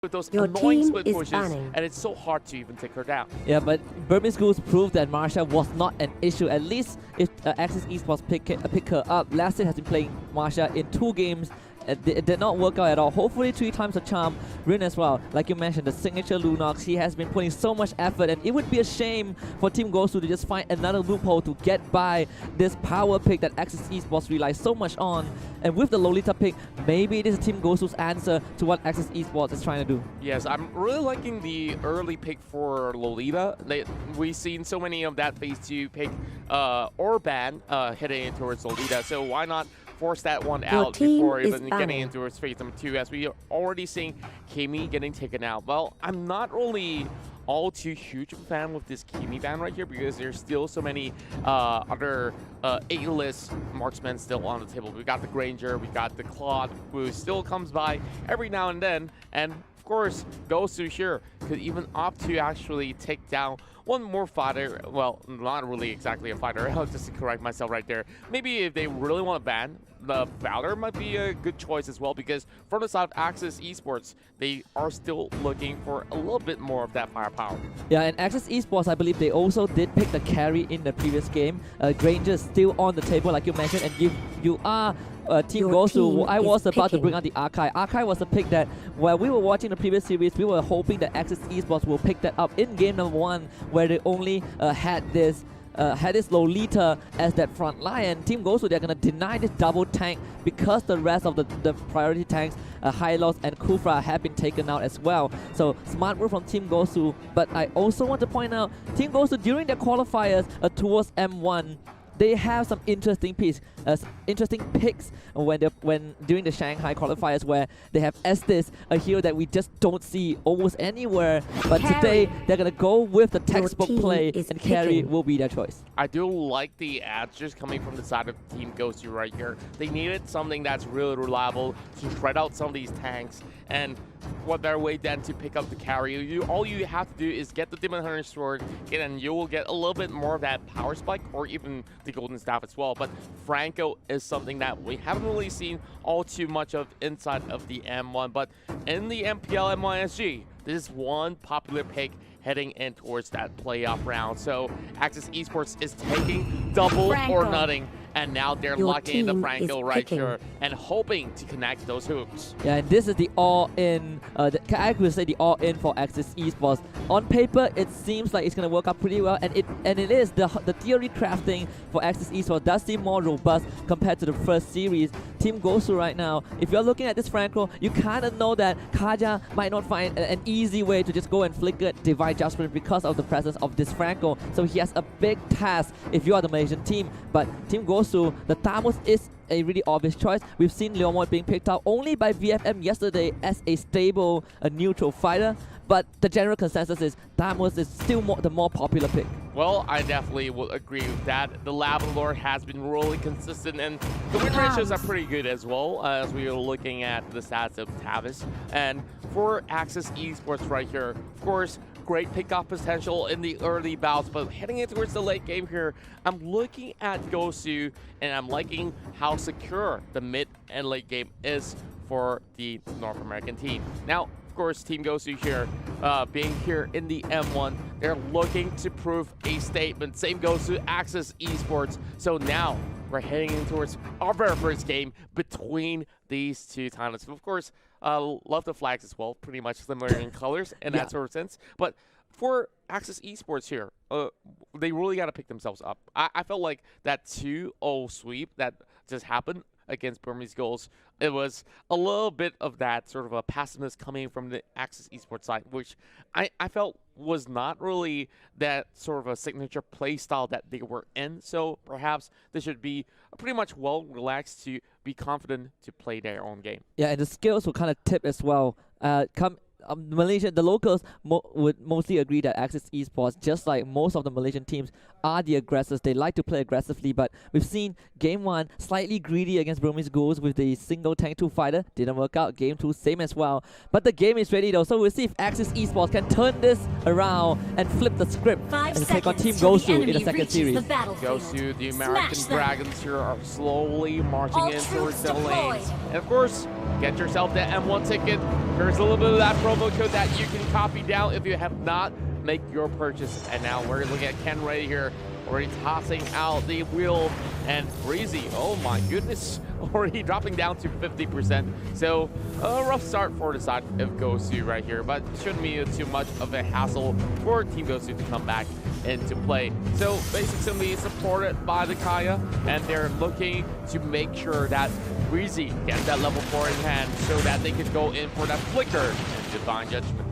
with those Your annoying team split is pushes, banning. and it's so hard to even take her down. Yeah, but Burmese Schools proved that Marsha was not an issue. At least if Axis Esports pick her up. Last year has been playing Marsha in 2 games. It did not work out at all. Hopefully 3 times a charm. Rin as well. Like you mentioned, the signature Lunox, he has been putting so much effort, and it would be a shame for Team Gosu to just find another loophole to get by this power pick that Axis Esports relies so much on. And with the Lolita pick, maybe it is Team Gosu's answer to what Axis Esports is trying to do. Yes, I'm really liking the early pick for Lolita. We've seen so many of that phase 2 pick or ban heading towards Lolita, so why not force that one out before even getting into its phase number 2, as we are already seeing Kimi getting taken out. Well, I'm not really all too huge of a fan with this Kimi ban right here, because there's still so many other A-list marksmen still on the table. We got the Granger, we got the Claude, who still comes by every now and then, and of course, Gosu here could even opt to actually take down one more fighter. Well, not really exactly a fighter. I'll just correct myself right there. Maybe if they really want to ban, the Valor might be a good choice as well, because from the side of Axis Esports, they are still looking for a little bit more of that firepower. Yeah, and Axis Esports, I believe they also did pick the carry in the previous game. Granger still on the table, like you mentioned, and if you are Team Gosu, I was about to bring out the Archive. Archive was a pick that, while we were watching the previous series, we were hoping that Axis Esports will pick that up in game number 1, where they only had this Lolita as that front line. Team Gosu, they're going to deny this double tank because the rest of the priority tanks, Hylos and Kufra, have been taken out as well. So smart move from Team Gosu. But I also want to point out, Team Gosu during their qualifiers towards M1, they have some interesting picks when during the Shanghai qualifiers, where they have Estes, a hero that we just don't see almost anywhere. But today they're gonna go with the textbook play, and carry will be their choice. I do like the ads just coming from the side of Team Gosu right here. They needed something that's really reliable to shred out some of these tanks, and what better way than to pick up the carry. All you have to do is get the Demon Hunter Sword, and you will get a little bit more of that power spike, or even the Golden Staff as well. But Franco is something that we haven't really seen all too much of inside of the M1, but in the MPL M1SG, this is one popular pick heading in towards that playoff round. So Axis Esports is taking double or nothing, and now they're locking in the Franco right here and hoping to connect those hooks. Yeah, and this is the all-in, I could say the all-in for Axis Esports. On paper, it seems like it's going to work out pretty well, and it is. The theory crafting for Axis Esports does seem more robust compared to the first series. Team Gosu right now, if you're looking at this Franco, you kind of know that Kaja might not find an easy way to just go and flicker Divine Judgment because of the presence of this Franco. So he has a big task if you are the Malaysian team. But Team Gosu, the Thamus is a really obvious choice. We've seen Leomoy being picked out only by VFM yesterday as a stable, neutral fighter. But the general consensus is Thamus is still the more popular pick. Well, I definitely will agree with that. The Lavador has been really consistent, and the win ratios are pretty good as well, as we are looking at the stats of Tavis. And for Axis Esports right here, of course, great pickoff potential in the early bouts, but heading in towards the late game here, I'm looking at Gosu, and I'm liking how secure the mid and late game is for the North American team. Now, of course, Team Gosu here, being here in the M1, they're looking to prove a statement. Same goes to Axis Esports. So now we're heading in towards our very first game between these two talents. Of course, love the flags as well, pretty much similar in colors in that sort of sense. But for Axis Esports here, they really got to pick themselves up. I felt like that 2-0 sweep that just happened against Burmese Goals, it was a little bit of that sort of a passiveness coming from the Axis Esports side, which I felt was not really that sort of a signature play style that they were in. So perhaps they should be pretty much well relaxed to be confident to play their own game. Yeah, and the skills will kind of tip as well. Malaysia, the locals would mostly agree that Axis Esports, just like most of the Malaysian teams, are the aggressors. They like to play aggressively, but we've seen Game 1 slightly greedy against Burmese Goals with the single tank 2 fighter. Didn't work out. Game 2, same as well. But the game is ready though, so we'll see if Axis Esports can turn this around and flip the script and take on Team Gosu in the second series. Gosu, the American Dragons here, are slowly marching in towards the lanes. And of course, get yourself that M1 ticket. Here's a little bit of that from promo code that you can copy down if you have not make your purchase. And now we're looking at Ken Ray here, already tossing out the wheel, and Breezy, oh my goodness, already dropping down to 50%. So a rough start for the side of Gosu right here, but shouldn't be too much of a hassle for Team Gosu to come back into play. So basically supported by the Kaya, and they're looking to make sure that Breezy gets that level 4 in hand so that they can go in for that flicker and Divine Judgment.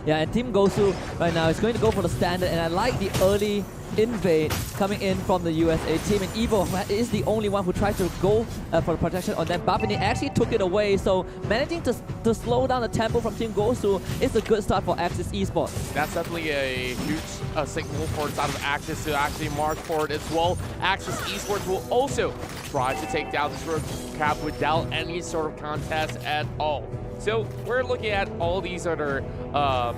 Yeah, and Team Gosu right now is going to go for the standard, and I like the early invade coming in from the USA team, and Evo is the only one who tried to go for the protection on that buff, and he actually took it away. So managing to slow down the tempo from Team Gosu is a good start for Axis Esports. That's definitely a huge signal for the side of Axis to actually march forward as well. Axis Esports will also try to take down this road cap without any sort of contest at all. So we're looking at all these other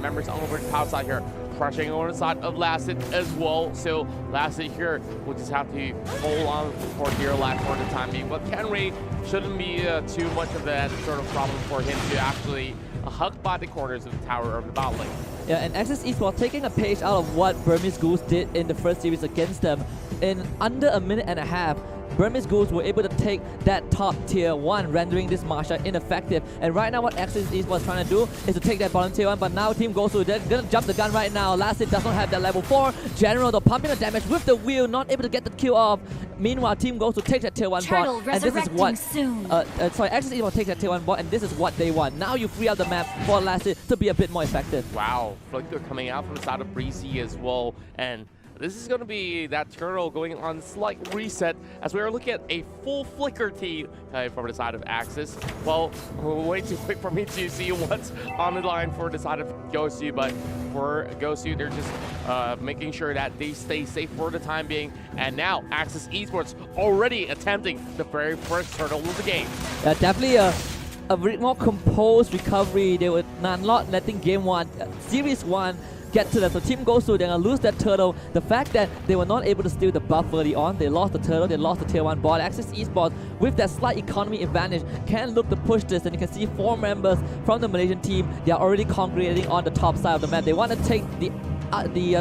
members on over the top side here, crushing on the side of Lasted as well. So Lasted here will just have to hold on for dear life for the time being. But Kenry shouldn't be too much of that sort of problem for him to actually hug by the corners of the tower of the bot lane. Yeah, and Axis Esports taking a page out of what Burmese Goose did in the first series against them. In under a minute and a half, Burmese Goose were able to take that top tier 1, rendering this Marsha ineffective. And right now what Axis Esports trying to do is to take that bottom tier 1, but now Team Gosu, they're gonna jump the gun right now. Lasted does not have that level 4. General, though, pumping the damage with the wheel, not able to get the kill off. Meanwhile, Team Gosu takes that tier 1 bot, and this is what Axis Esports takes that tier 1 bot, and this is what they want. Now you free up the map for Lasted to be a bit more effective. Wow, Flicker coming out from the side of Breezy as well, and this is going to be that turtle going on slight reset as we are looking at a full Flicker team from the side of Axis. Well, way too quick for me to see what's on the line for the side of Gosu, but for Gosu, they're just making sure that they stay safe for the time being. And now Axis Esports already attempting the very first turtle of the game. Definitely a bit more composed recovery. They were not letting game 1, series 1, get to them. So Team Gosu, they're going to lose that turtle. The fact that they were not able to steal the buff early on, they lost the turtle, they lost the tier 1 bot. Axis Esports, with that slight economy advantage, can look to push this, and you can see 4 members from the Malaysian team, they are already congregating on the top side of the map. They want to take the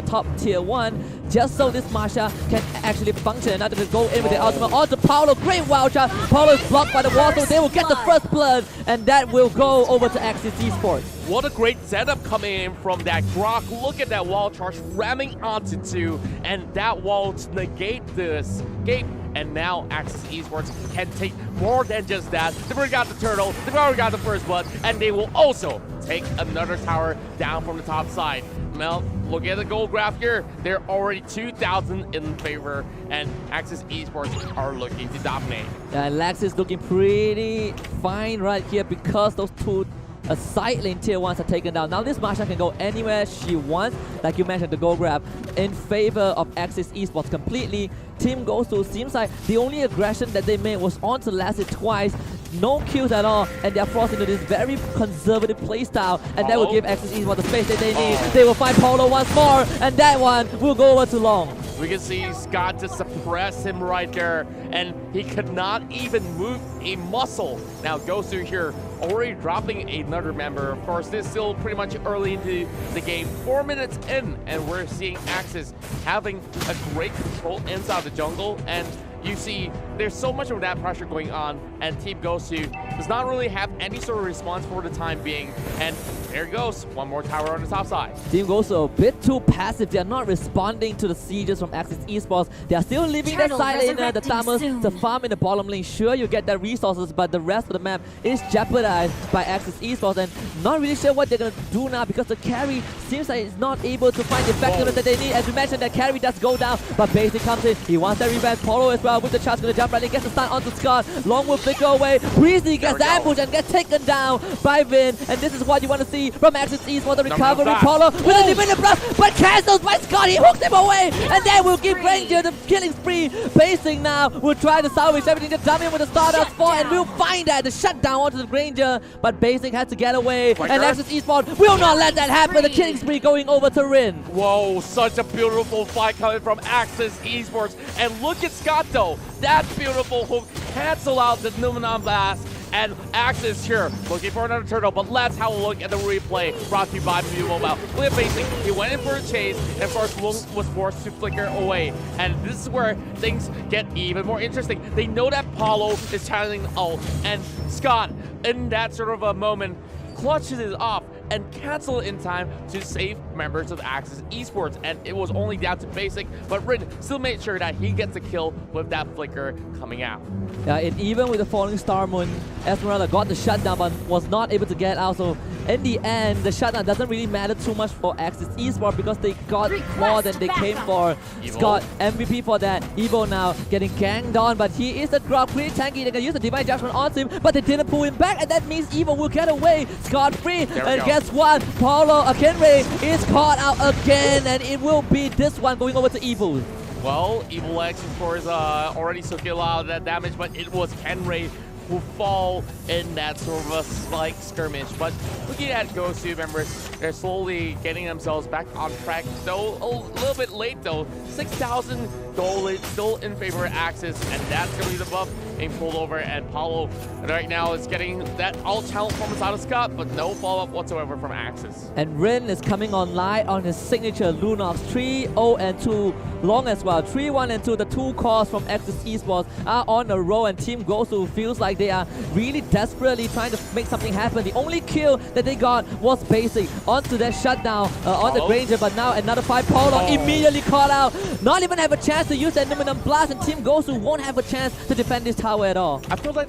top tier 1 just so this Marsha can actually function, and not to go in with the ultimate onto Paulo. Great wild shot. Paulo is blocked by the wall, so they will get the first blood, and that will go over to Axis Esports. What a great setup coming in from that Grok. Look at that wall charge ramming onto 2, and that wall to negate the escape. And now Axis Esports can take more than just that. They've already got the turtle, they've already got the first blood, and they will also take another tower down from the top side. Now, look at the gold graph here. They're already 2,000 in favor, and Axis Esports are looking to dominate. Yeah, Lax is looking pretty fine right here because those 2 side lane tier 1s are taken down. Now this Marsha can go anywhere she wants. Like you mentioned, the gold grab in favor of Axis Esports completely. Team Gosu seems like the only aggression that they made was onto Lasted twice. No kills at all, and they're forced into this very conservative playstyle, and that will give Axis Esports the space that they need. They will find Polo once more, and that one will go over too long. We can see Scott to suppress him right there, and he could not even move a muscle. Now Gosu here already dropping another member. Of course, this is still pretty much early into the game. 4 minutes in, and we're seeing Axis having a great control inside the jungle, and you see there's so much of that pressure going on, and Team Gosu does not really have any sort of response for the time being. And there it goes, one more tower on the top side. Team Gosu a bit too passive. They are not responding to the sieges from Axis Esports. They are still leaving that side laner, the Thamus, to farm in the bottom lane. Sure, you get that resources, but the rest of the map is jeopardized by Axis Esports, and not really sure what they're going to do now because the carry seems like it's not able to find the effectiveness that they need. As we mentioned, that carry does go down, but Basic comes in. He wants that revenge. Polo as well with the chance, going to jump right in, gets the stun onto Scott. Long will flicker away. Breezy gets the ambush and gets taken down by Vin, and this is what you want to see from Axis Esports. The recovery, Polo with a limited blast, but cancels by Scott. He hooks him away, and that will give Ranger the killing spree. Basic now will try to salvage everything. The dummy with the Stardust 4, and we'll find that the shutdown onto the Ranger, but Basic has to get away, and Axis Esports will not let that happen. The killing spree going over to Rin. Whoa, such a beautiful fight coming from Axis Esports, and look at Scott though. That beautiful hook cancel out the Numenon Blast, And Axis here looking for another turtle, but let's have a look at the replay brought to you by Mlbb. Look at Basic. He went in for a chase, and of course Lung was forced to flicker away. And this is where things get even more interesting. They know that Paulo is channeling ult, and Scott, in that sort of a moment, clutches it off and cancel in time to save members of Axis Esports. And it was only down to Basic, but Rin still made sure that he gets a kill with that flicker coming out. Yeah, and even with the falling star moon, Esmeralda got the shutdown but was not able to get out. So in the end, the shutdown doesn't really matter too much for Axis Esports because they got more than they came for. Scott MVP for that. Evo now getting ganged on, but he is a drop pretty tanky. They can use the Divine Judgment on him, but they didn't pull him back, and that means Evo will get away. Scott free, and guess what? Paulo Kenray is caught out again, and it will be this one going over to Evo. Well, Evil X, of course, already took a lot of that damage, but it was Kenray who fall in that sort of a slight skirmish. But looking at Gosu members, they're slowly getting themselves back on track. Though a little bit late though, 6,000 gold still in favor of Axis, and that's going to be the buff being pulled over. And Paulo right now is getting that alt channel performance out of Scott, but no follow-up whatsoever from Axis. And Rin is coming online on his signature Lunox 3-0-2 long as well. 3-1-2, the two calls from Axis Esports are on a roll, and Team Gosu feels like they are really desperately trying to make something happen. The only kill that they got was Basic onto that shutdown on the Granger, but now another fight. Paulo immediately caught out. Not even have a chance to use that Numinum Blast, and Team Gosu won't have a chance to defend this tower at all. I feel like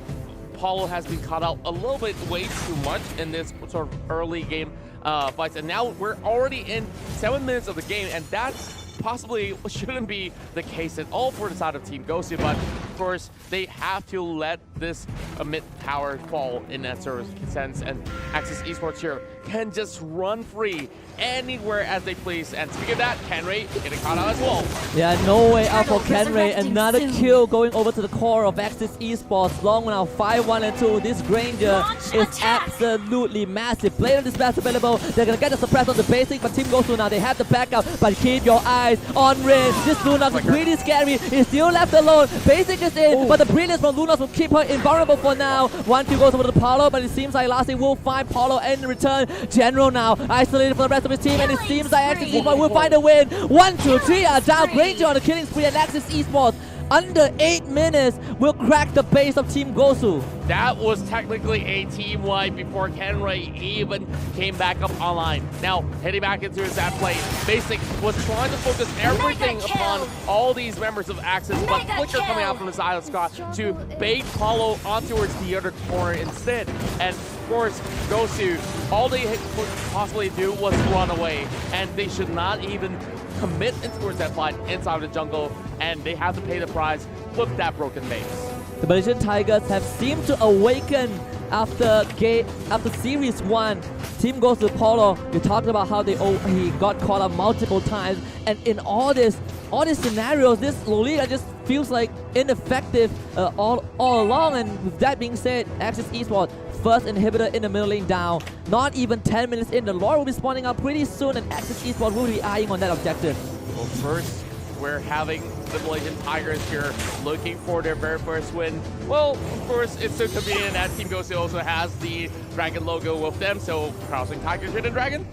Paulo has been caught out a little bit way too much in this sort of early game fights, and now we're already in 7 minutes of the game, and that's possibly shouldn't be the case at all for the side of Team Gosu, but of course they have to let this mid tower fall in that sort of sense, and Axis Esports here can just run free anywhere as they please. And speaking of that, Kenray getting caught out as well. Yeah, no way out for Kenray. Another kill going over to the core of Axis Esports. Long now, 5-1-2. This Granger is absolutely massive. Blade of Dispatch available. They're gonna get the suppress on the Basic, but Team Gosu now, they have the backup. But keep your eyes on Rin. This Lunox is pretty scary. He's still left alone. Basic is in, but the brilliance from Lunox will keep her invulnerable for now. One kill goes over to Paulo, but it seems like Lassie will find Paulo in return. General now isolated from the rest of his team, and it seems like Axis Esports will find a win. 1, 2, 3 are down. Granger on the killing spree, and Axis Esports under 8 minutes will crack the base of Team Gosu. That was technically a team wipe before Kenray even came back up online. Now, heading back into his ad play, Basic was trying to focus everything upon all these members of Axis, but Flicker coming out from the side of Scott to bait Paulo on towards the other corner instead. And of course, Gosu, all they could possibly do was run away, and they should not even commit towards that fight inside of the jungle, and they have to pay the price with that broken base. The Malaysian Tigers have seemed to awaken after Series 1. Team goes to Paulo. You talked about how he got caught up multiple times, and in all these scenarios, this Lolita just feels like ineffective all along. And with that being said, Axis Esports first inhibitor in the middle lane down. Not even 10 minutes in, the Lord will be spawning out pretty soon, and Axis Esports will be eyeing on that objective. Well, first, we're having the Malaysian Tigers here looking for their very first win. Well, of course, it's so convenient that Team Gosu also has the dragon logo with them, so crossing Tigers with a dragon.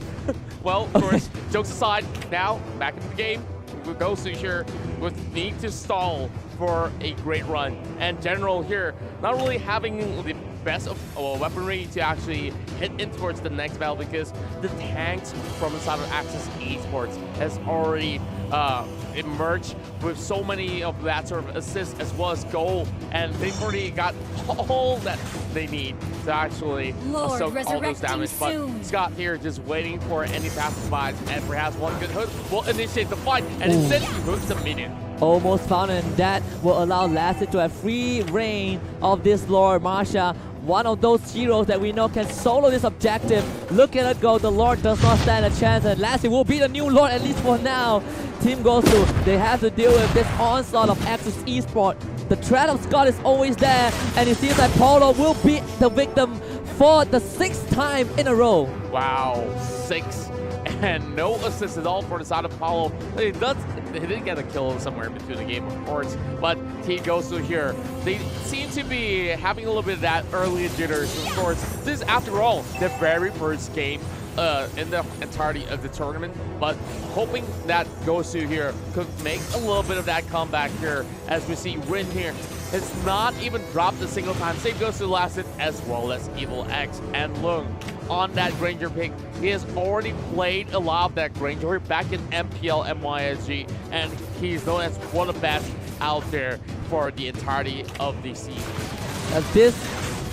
Well, of course, jokes aside, now back into the game. Gosu here would need to stall for a great run. And General here, not really having the best of weaponry to actually hit in towards the next battle, because the tanks from the side of Axis Esports has already emerged with so many of that sort of assists as well as goal, and they've already got all that they need to actually soak all those damage. But Scott here just waiting for any passerbys, and perhaps one good hook will initiate the fight, and instead he hooks the minion. Almost found, and that will allow Lassie to have free reign of this Lord. Marsha, one of those heroes that we know can solo this objective. Look at it go. The Lord does not stand a chance, and Lassie will be the new Lord, at least for now. Team Gosu, they have to deal with this onslaught of Axis Esports. The threat of Scott is always there, and it seems like Paulo will be the victim for the 6th time in a row. Wow. 6 and no assist at all for the side of Paulo. He did get a kill somewhere in between the game, of course, but Team Gosu here, they seem to be having a little bit of that early jitters. Of course, this is, after all, the very first game in the entirety of the tournament, but hoping that Gosu here could make a little bit of that comeback here, as we see Rin here has not even dropped a single time. Same goes to Lasset as well as Evil X and Lung on that Granger pick. He has already played a lot of that Granger back in MPL MYSG, and he's known as one of the best out there for the entirety of the season.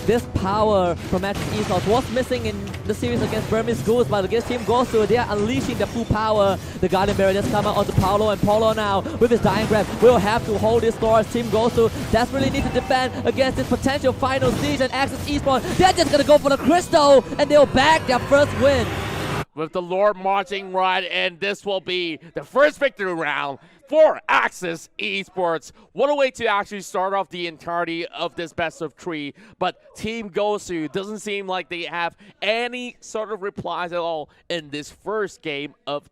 This power from Axis Esports was missing in the series against Burmese Goose, but against Team Gosu, they are unleashing the full power. The Guardian Barrier just come out onto Paulo, and Paulo now, with his Dying Grab, will have to hold his stores. Team Gosu desperately need to defend against this potential final siege, and Axis Esports, they're just gonna go for the Crystal, and they'll bag their first win. With the Lord marching right in, this will be the first victory round for Axis Esports. What a way to actually start off the entirety of this best of 3. But Team Gosu doesn't seem like they have any sort of replies at all in this first game of the